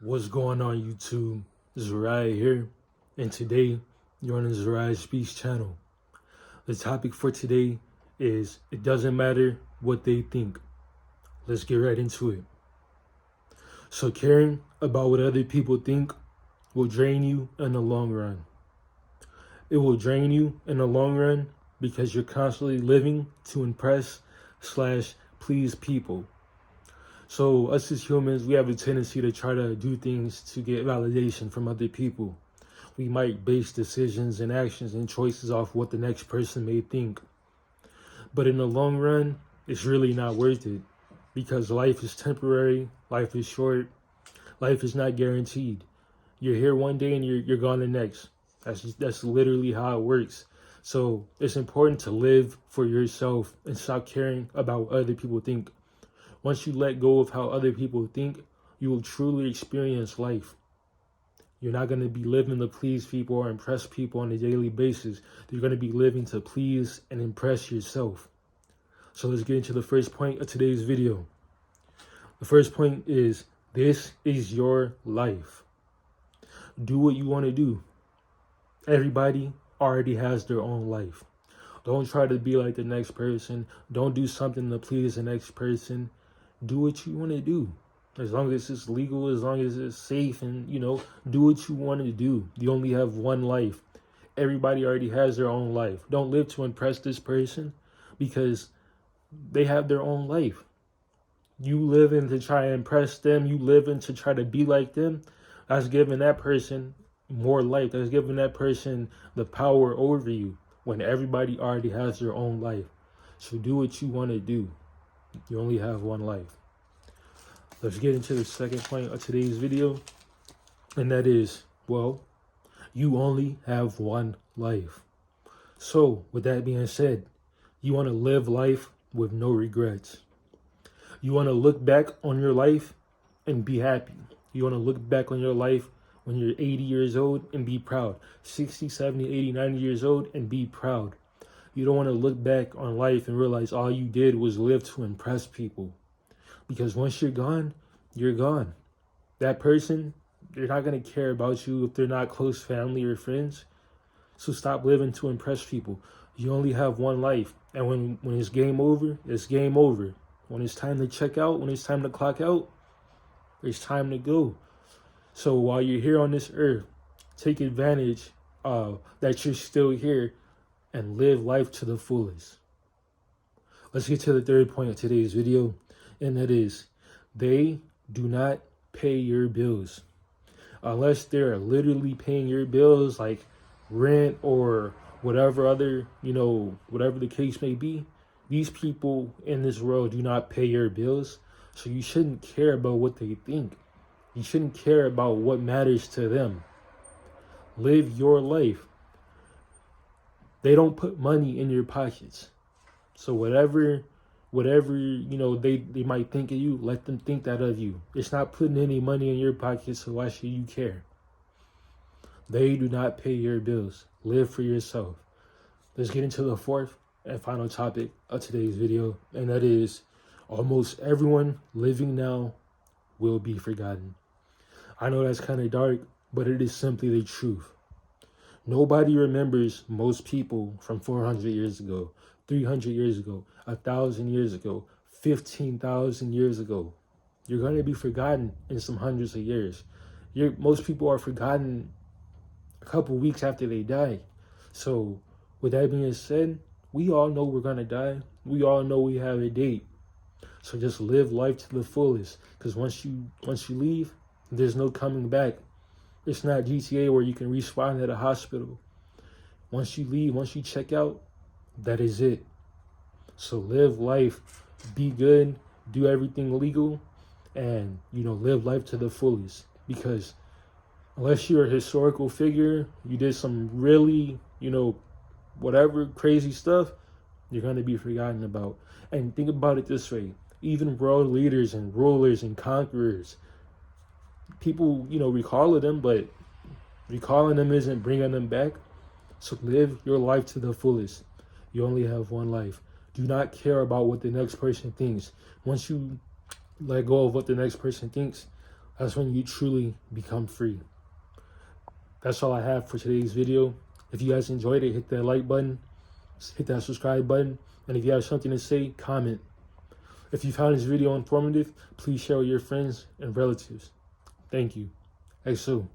What's going on, YouTube? Zariah here, and today you're on the Zariah Speaks channel. The topic for today is it doesn't matter what they think. Let's get right into it. So caring about what other people think will drain you in the long run. It will drain you in the long run because you're constantly living to impress / please people. So us as humans, we have a tendency to try to do things to get validation from other people. We might base decisions and actions and choices off what the next person may think. But in the long run, it's really not worth it because life is temporary, life is short, life is not guaranteed. You're here one day and you're gone the next. That's literally how it works. So it's important to live for yourself and stop caring about what other people think. Once you let go of how other people think, you will truly experience life. You're not going to be living to please people or impress people on a daily basis. You're going to be living to please and impress yourself. So let's get into the first point of today's video. The first point is, this is your life. Do what you want to do. Everybody already has their own life. Don't try to be like the next person. Don't do something to please the next person. Do what you want to do. As long as it's legal, as long as it's safe, and, do what you want to do. You only have one life. Everybody already has their own life. Don't live to impress this person because they have their own life. You live in to try to impress them. You live in to try to be like them. That's giving that person more life. That's giving that person the power over you when everybody already has their own life. So do what you want to do. You only have one life. Let's get into the second point of today's video. And that is, you only have one life. So with that being said, you want to live life with no regrets. You want to look back on your life and be happy. You want to look back on your life when you're 80 years old and be proud. 60, 70, 80, 90 years old and be proud. You don't want to look back on life and realize all you did was live to impress people. Because once you're gone, you're gone. That person, they're not going to care about you if they're not close family or friends. So stop living to impress people. You only have one life. And when it's game over, it's game over. When it's time to check out, when it's time to clock out, it's time to go. So while you're here on this earth, take advantage that you're still here and live life to the fullest. Let's get to the third point of today's video, and that is, they do not pay your bills. Unless they're literally paying your bills like rent or whatever other, whatever the case may be, these people in this world do not pay your bills. So you shouldn't care about what they think. You shouldn't care about what matters to them. Live your life. They don't put money in your pockets. So whatever, they might think of you, let them think that of you. It's not putting any money in your pockets, so why should you care? They do not pay your bills. Live for yourself. Let's get into the fourth and final topic of today's video, and that is, almost everyone living now will be forgotten. I know that's kind of dark, but it is simply the truth. Nobody remembers most people from 400 years ago, 300 years ago, 1,000 years ago, 15,000 years ago. You're going to be forgotten in some hundreds of years. Most people are forgotten a couple weeks after they die. So with that being said, we all know we're going to die. We all know we have a date. So just live life to the fullest, because once you leave, there's no coming back. It's not GTA where you can respawn at a hospital. Once you leave, once you check out, that is it. So live life, be good, do everything legal, and, live life to the fullest. Because unless you're a historical figure, you did some really, whatever crazy stuff, you're going to be forgotten about. And think about it this way. Even world leaders and rulers and conquerors, people, recall them, but recalling them isn't bringing them back. So live your life to the fullest. You only have one life. Do not care about what the next person thinks. Once you let go of what the next person thinks, That's when you truly become free. That's all I have for today's video. If you guys enjoyed it, hit that like button, hit that subscribe button, and if you have something to say, comment. If you found this video informative, please share with your friends and relatives. Thank you. XO.